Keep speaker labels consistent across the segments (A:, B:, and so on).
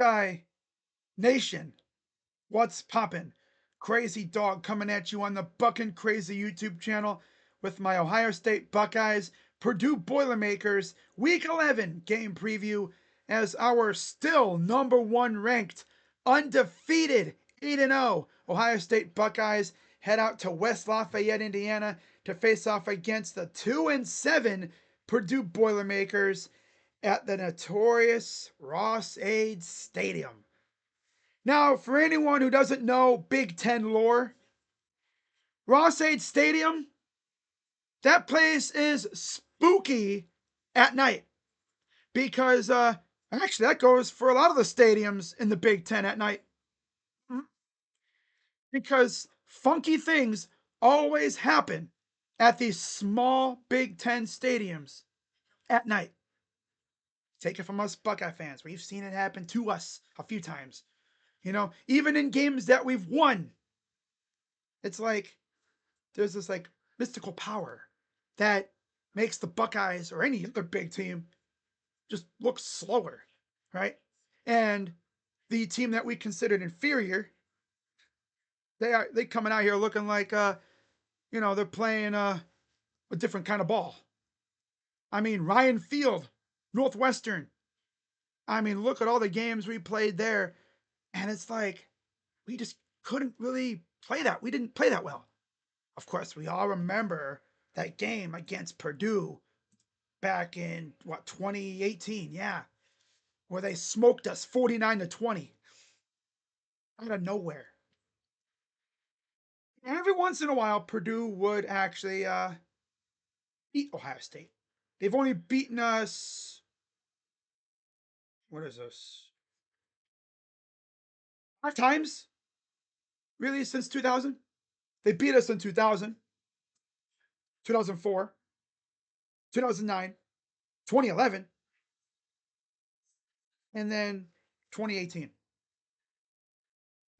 A: Buckeye Nation, what's poppin'? Crazy Dog coming at you on the Buckin' Crazy YouTube channel with my Ohio State Buckeyes Purdue Boilermakers Week 11 game preview as our still #1 ranked, undefeated 8-0 Ohio State Buckeyes head out to West Lafayette, Indiana to face off against the 2-7 Purdue Boilermakers at the notorious Ross-Ade Stadium. Now, for anyone who doesn't know Big Ten lore, Ross-Ade Stadium, that place is spooky at night because actually that goes for a lot of the stadiums in the Big Ten at night because funky things always happen at these small Big Ten stadiums at night. Take it from us Buckeye fans. We've seen it happen to us a few times. You know, even in games that we've won, it's like there's this like mystical power that makes the Buckeyes or any other big team just look slower, right? And the team that we considered inferior, they coming out here looking like they're playing a different kind of ball. I mean, Ryan Field, Northwestern. I mean, look at all the games we played there, and it's like we just couldn't really play that. We didn't play that well. Of course, we all remember that game against Purdue back in 2018, yeah, where they smoked us 49-20 out of nowhere. And every once in a while, Purdue would actually beat Ohio State. They've only beaten us. What is this? 5 times, really, since 2000. They beat us in 2000, 2004, 2009, 2011, and then 2018.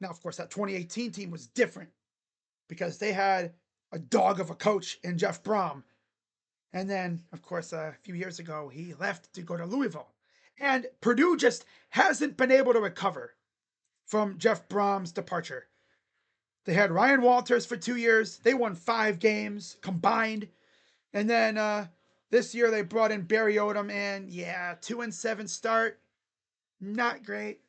A: Now, of course, that 2018 team was different because they had a dog of a coach in Jeff Brom. And then, of course, a few years ago, he left to go to Louisville. And Purdue just hasn't been able to recover from Jeff Brom's departure. They had Ryan Walters for 2 years. They won 5 games combined. And then this year they brought in Barry Odom, and yeah, 2-7 start. Not great.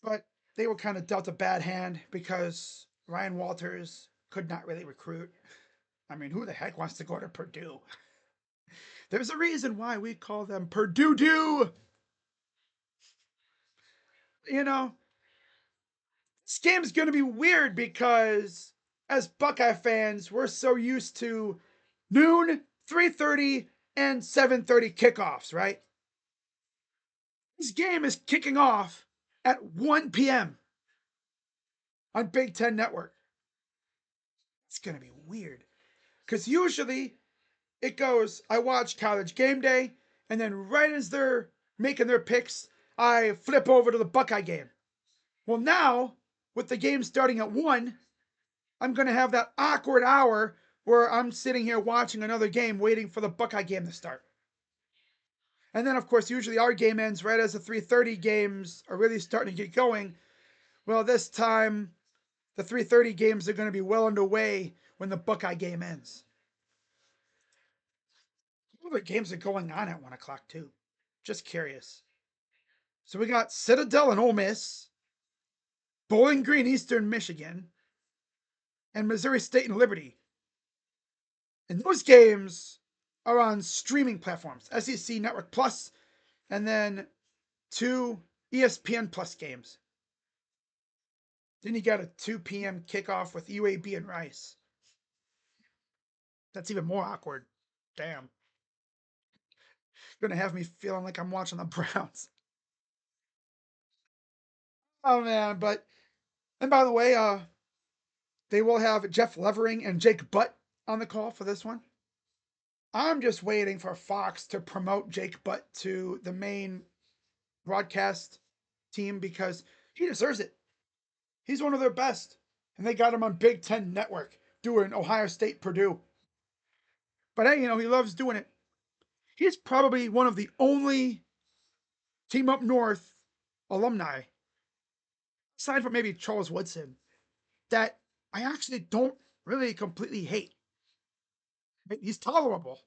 A: But they were kind of dealt a bad hand because Ryan Walters could not really recruit. I mean, who the heck wants to go to Purdue? There's a reason why we call them Purdue Dew. You know, this game's going to be weird because as Buckeye fans, we're so used to noon, 3:30, and 7:30 kickoffs, right? This game is kicking off at 1 p.m. on Big Ten Network. It's going to be weird because usually it goes, I watch College Game Day, and then right as they're making their picks, I flip over to the Buckeye game. Well, now, with the game starting at 1, I'm going to have that awkward hour where I'm sitting here watching another game waiting for the Buckeye game to start. And then, of course, usually our game ends right as the 3:30 games are really starting to get going. Well, this time, the 3:30 games are going to be well underway when the Buckeye game ends. What other games are going on at 1 o'clock, too? Just curious. So we got Citadel and Ole Miss, Bowling Green, Eastern Michigan, and Missouri State and Liberty. And those games are on streaming platforms, SEC Network Plus, and then 2 ESPN Plus games. Then you got a 2 p.m. kickoff with UAB and Rice. That's even more awkward. Damn. Gonna have me feeling like I'm watching the Browns. Oh man, and by the way, they will have Jeff Levering and Jake Butt on the call for this one. I'm just waiting for Fox to promote Jake Butt to the main broadcast team because he deserves it. He's one of their best. And they got him on Big Ten Network doing Ohio State Purdue. But hey, he loves doing it. He's probably one of the only Team Up North alumni, aside from maybe Charles Woodson, that I actually don't really completely hate. He's tolerable,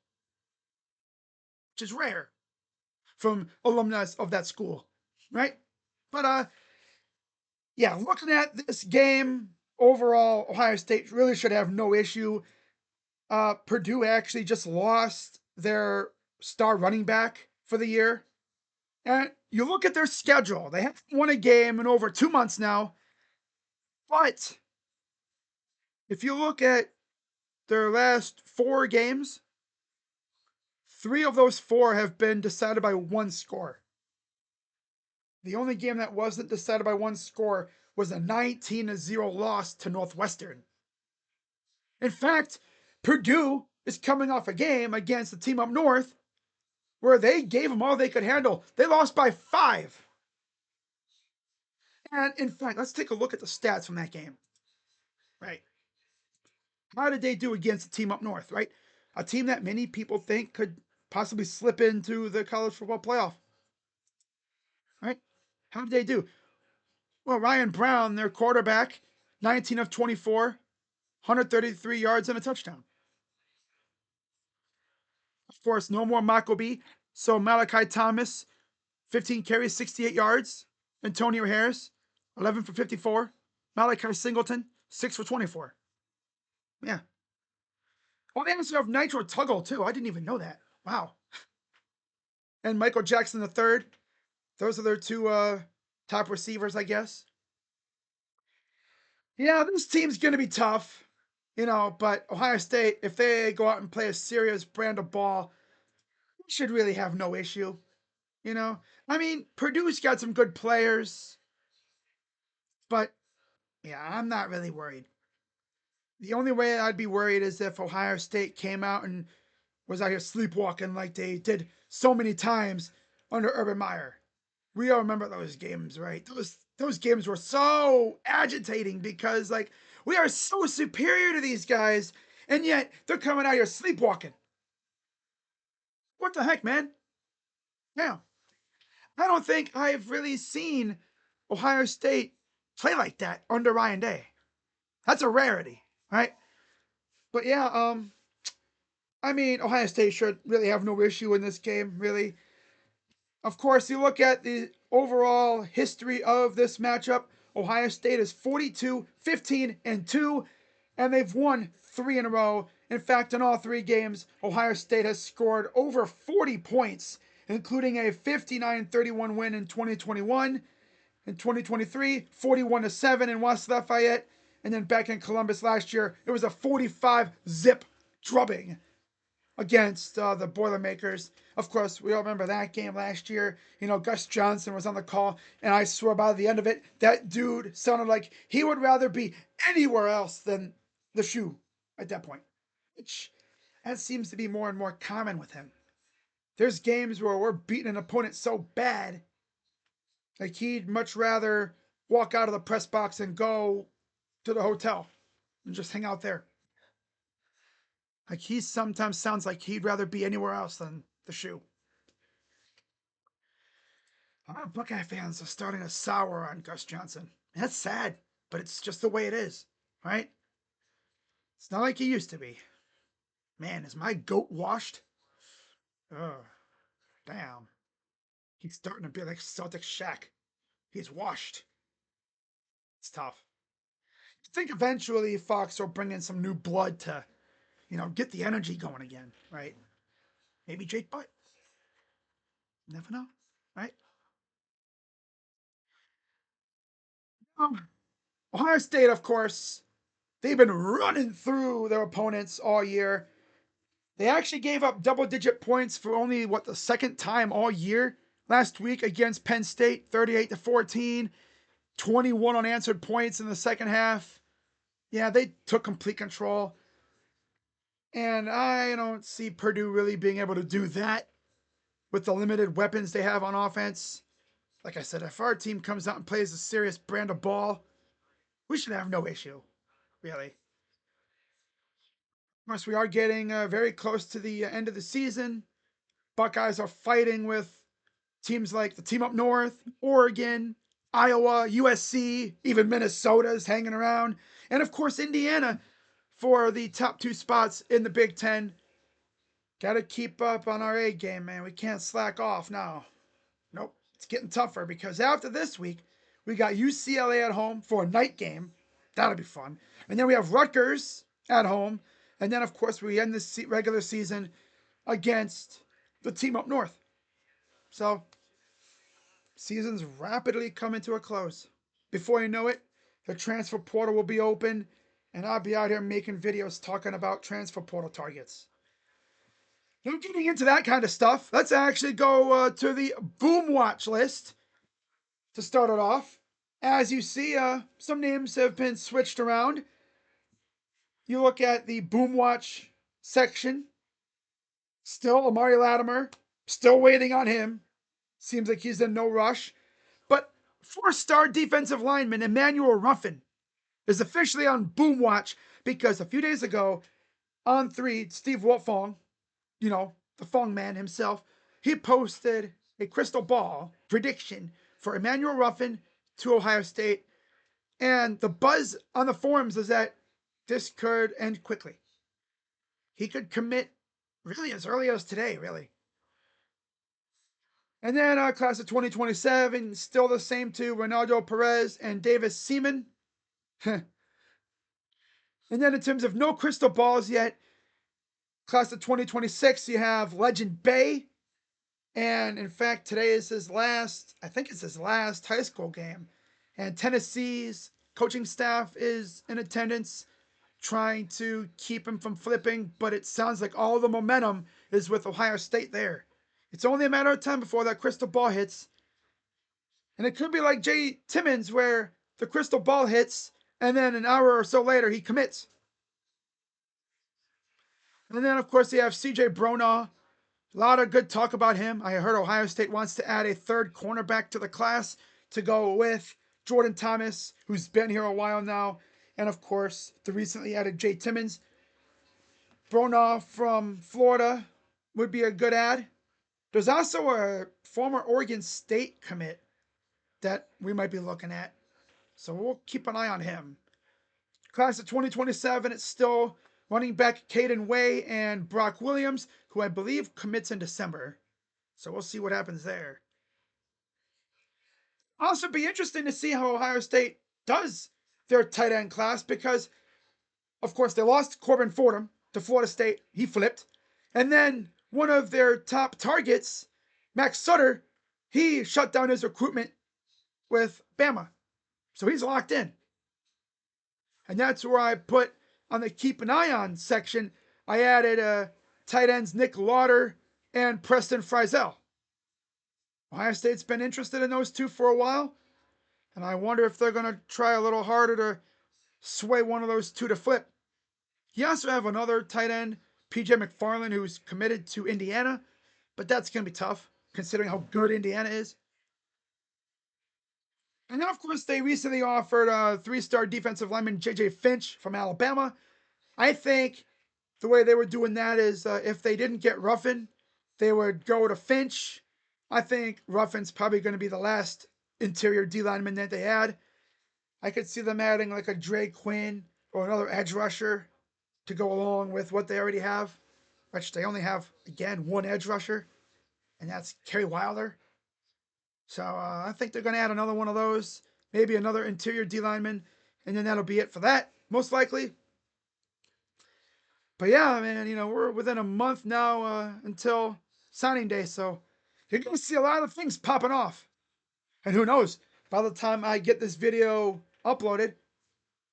A: which is rare from alumni of that school, right? But yeah, looking at this game overall, Ohio State really should have no issue. Purdue actually just lost their star running back for the year. And you look at their schedule, they haven't won a game in over 2 months now. But if you look at their last 4 games, 3 of those 4 have been decided by one score. The only game that wasn't decided by one score was a 19-0 loss to Northwestern. In fact, Purdue is coming off a game against the team up north where they gave them all they could handle. They lost by 5. And in fact, let's take a look at the stats from that game. Right. How did they do against the team up north, right? A team that many people think could possibly slip into the college football playoff. Right? How did they do? Well, Ryan Brown, their quarterback, 19 of 24, 133 yards and a touchdown. Of course, no more Maccabee. So Malachi Thomas, 15 carries, 68 yards. Antonio Harris, 11 for 54. Malachi Singleton, 6 for 24. Yeah. Oh, they also have Nitro Tuggle, too. I didn't even know that. Wow. And Michael Jackson the third. Those are their 2 top receivers, I guess. Yeah, this team's going to be tough, but Ohio State, if they go out and play a serious brand of ball, should really have no issue. I mean, Purdue's got some good players, but yeah, I'm not really worried. The only way I'd be worried is if Ohio State came out and was out here sleepwalking like they did so many times under Urban Meyer. We all remember those games, right? Those games were so agitating because we are so superior to these guys, and yet they're coming out here sleepwalking. What the heck, man? Yeah. I don't think I've really seen Ohio State play like that under Ryan Day. That's a rarity, right? But yeah, I mean, Ohio State should really have no issue in this game, really. Of course, you look at the overall history of this matchup. Ohio State is 42, 15, and 2, and they've won 3 in a row. In fact, in all 3 games, Ohio State has scored over 40 points, including a 59-31 win in 2021. In 2023, 41-7 in West Lafayette. And then back in Columbus last year, it was a 45-zip drubbing against the Boilermakers. Of course, we all remember that game last year. Gus Johnson was on the call, and I swear by the end of it, that dude sounded like he would rather be anywhere else than the shoe at that point. Which that seems to be more and more common with him. There's games where we're beating an opponent so bad, like he'd much rather walk out of the press box and go to the hotel and just hang out there. Like he sometimes sounds like he'd rather be anywhere else than the shoe. A lot of Buckeye fans are starting to sour on Gus Johnson. That's sad, but it's just the way it is, right? It's not like he used to be. Man, is my goat washed? Ugh, damn. He's starting to be like Celtic Shaq. He's washed. It's tough. I think eventually Fox will bring in some new blood to, get the energy going again, right? Maybe Jake Butt. Never know, right? Um, Ohio State, of course, they've been running through their opponents all year. They actually gave up double-digit points for only the second time all year. Last week against Penn State, 38-14, 21 unanswered points in the second half. Yeah, they took complete control. And I don't see Purdue really being able to do that with the limited weapons they have on offense. Like I said, if our team comes out and plays a serious brand of ball, we should have no issue, really. Of course, we are getting very close to the end of the season. Buckeyes are fighting with Teams like the team up north, Oregon, Iowa, USC, even Minnesota's hanging around. And of course, Indiana for the top 2 spots in the Big Ten. Got to keep up on our A game, man. We can't slack off now. Nope. It's getting tougher because after this week, we got UCLA at home for a night game. That'll be fun. And then we have Rutgers at home. And then, of course, we end the regular season against the team up north. So, season's rapidly coming to a close. Before you know it, the transfer portal will be open, and I'll be out here making videos talking about transfer portal targets. Now, getting into that kind of stuff, let's actually go to the Boom Watch list to start it off. As you see, some names have been switched around. You look at the Boom Watch section. Still Amari Latimer. Still waiting on him. Seems like he's in no rush. But 4-star defensive lineman Emmanuel Ruffin is officially on Boom Watch because a few days ago, on 3, Steve Wiltfong, you know, the Fong man himself, he posted a crystal ball prediction for Emmanuel Ruffin to Ohio State. And the buzz on the forums is that this could end quickly. He could commit really as early as today, really. And then class of 2027, still the same two, Ronaldo Perez and Davis Seaman. And then in terms of no crystal balls yet, class of 2026, you have Legend Bay. And in fact, today is his last, I think it's his last high school game. And Tennessee's coaching staff is in attendance, trying to keep him from flipping. But it sounds like all the momentum is with Ohio State there. It's only a matter of time before that crystal ball hits. And it could be like Jay Timmons, where the crystal ball hits, and then an hour or so later, he commits. And then, of course, you have C.J. Bronaugh. A lot of good talk about him. I heard Ohio State wants to add a 3rd cornerback to the class to go with Jordan Thomas, who's been here a while now. And, of course, the recently added Jay Timmons. Bronaugh from Florida would be a good add. There's also a former Oregon State commit that we might be looking at. So we'll keep an eye on him. Class of 2027, it's still running back Caden Way and Brock Williams, who I believe commits in December. So we'll see what happens there. Also be interesting to see how Ohio State does their tight end class because, of course, they lost Corbin Fordham to Florida State. He flipped. And then one of their top targets, Max Sutter, he shut down his recruitment with Bama. So he's locked in. And that's where I put on the keep an eye on section. I added tight ends Nick Lauder and Preston Frizzell. Ohio State's been interested in those two for a while. And I wonder if they're going to try a little harder to sway one of those two to flip. You also have another tight end, PJ McFarland, who's committed to Indiana. But that's going to be tough, considering how good Indiana is. And then, of course, they recently offered 3-star defensive lineman J.J. Finch from Alabama. I think the way they were doing that is if they didn't get Ruffin, they would go to Finch. I think Ruffin's probably going to be the last interior D lineman that they add. I could see them adding like a Dre Quinn or another edge rusher to go along with what they already have, which they only have, again, one edge rusher, and that's Kerry Wilder. So I think they're going to add another one of those, maybe another interior D lineman, and then that'll be it for that, most likely. But yeah, man, we're within a month now until signing day, so you're going to see a lot of things popping off. And who knows, by the time I get this video uploaded,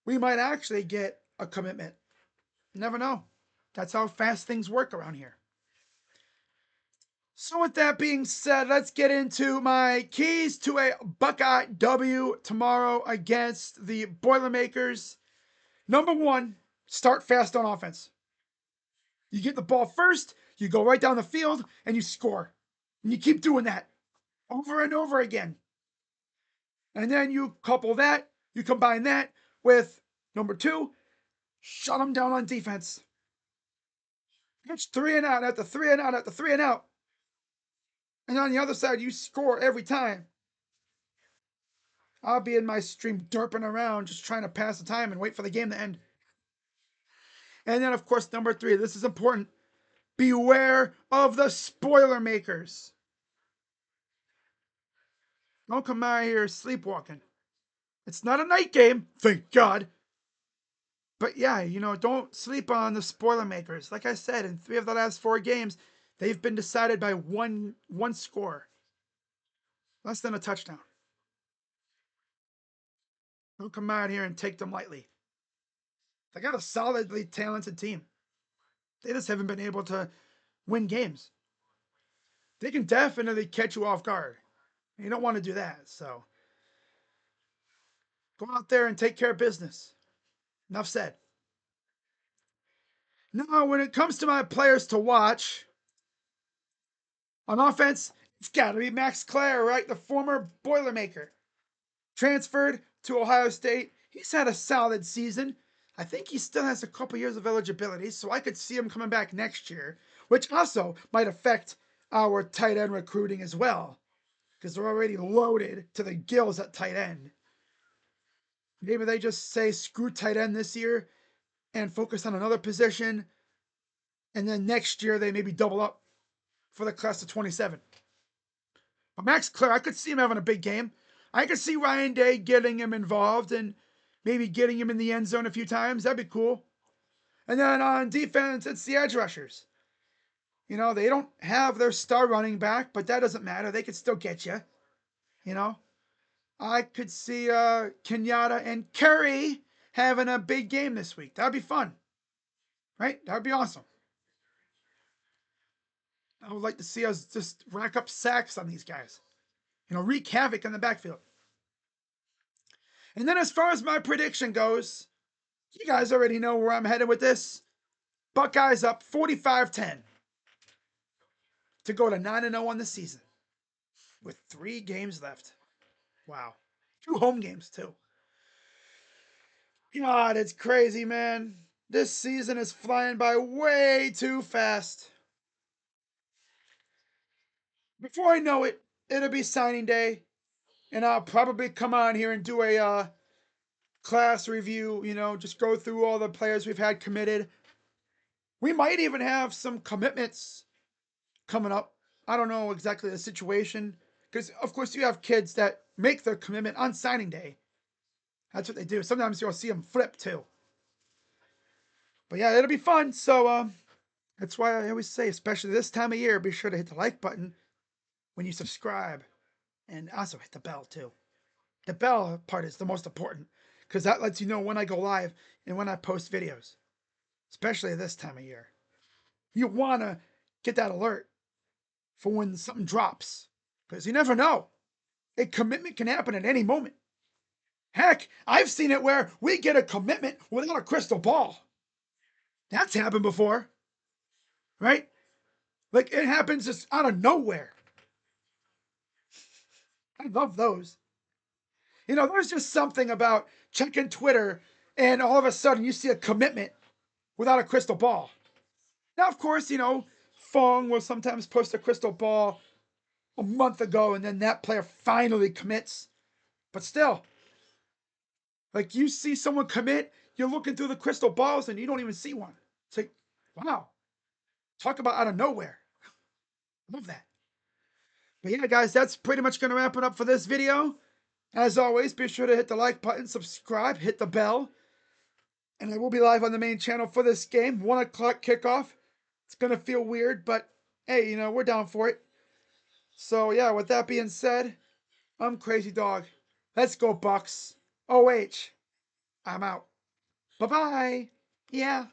A: we might actually get a commitment. You never know. That's how fast things work around here. So with that being said, let's get into my keys to a Buckeye W tomorrow against the Boilermakers. Number 1, start fast on offense. You get the ball first, you go right down the field, and you score. And you keep doing that over and over again. And then you combine that with number 2, shut them down on defense. It's 3 and out after 3 and out after 3 and out. and on the other side, you score every time, I'll be in my stream derping around just trying to pass the time and wait for the game to end. And then, of course, number 3, this is important. Beware of the spoiler makers. Don't come out here sleepwalking. It's not a night game, thank God. But yeah, don't sleep on the spoiler makers. Like I said, in 3 of the last 4 games, they've been decided by one score. Less than a touchdown. Don't come out here and take them lightly. They got a solidly talented team. They just haven't been able to win games. They can definitely catch you off guard. You don't want to do that. So go out there and take care of business. Enough said. Now, when it comes to my players to watch, on offense, it's got to be Max Clare, right? The former Boilermaker. Transferred to Ohio State. He's had a solid season. I think he still has a couple years of eligibility, so I could see him coming back next year, which also might affect our tight end recruiting as well, because they're already loaded to the gills at tight end. Maybe they just say screw tight end this year and focus on another position, and then next year they maybe double up for the class of 27. But Max Clare, I could see him having a big game. I could see Ryan Day getting him involved and maybe getting him in the end zone a few times. That'd be cool. And then on defense, it's the edge rushers. They don't have their star running back, but that doesn't matter. They could still get you. I could see Kenyatta and Curry having a big game this week. That'd be fun. Right? That'd be awesome. I would like to see us just rack up sacks on these guys. Wreak havoc in the backfield. And then as far as my prediction goes, you guys already know where I'm headed with this. Buckeyes up 45-10 to go to 9-0 on the season with 3 games left. Wow. 2 home games, too. God, it's crazy, man. This season is flying by way too fast. Before I know it, it'll be signing day, and I'll probably come on here and do a class review, just go through all the players we've had committed. We might even have some commitments coming up. I don't know exactly the situation, because of course you have kids that make their commitment on signing day. That's what they do. Sometimes you'll see them flip too. But yeah, it'll be fun. So that's why I always say, especially this time of year, be sure to hit the like button when you subscribe, and also hit the bell too. The bell part is the most important, because that lets you know when I go live and when I post videos, especially this time of year. You want to get that alert for when something drops, because you never know. A commitment can happen at any moment. Heck, I've seen it where we get a commitment without a crystal ball. That's happened before, right? Like, it happens just out of nowhere. I love those. There's just something about checking Twitter and all of a sudden you see a commitment without a crystal ball. Now, of course, Fong will sometimes post a crystal ball a month ago and then that player finally commits. But still, like, you see someone commit, you're looking through the crystal balls and you don't even see one. It's like, wow. Talk about out of nowhere. I love that. But yeah, guys, that's pretty much going to wrap it up for this video. As always, be sure to hit the like button, subscribe, hit the bell. And I will be live on the main channel for this game. 1 o'clock kickoff. It's going to feel weird, but hey, we're down for it. So yeah, with that being said, I'm Crazy Dog. Let's go, Bucks. OH. I'm out. Bye-bye. Yeah.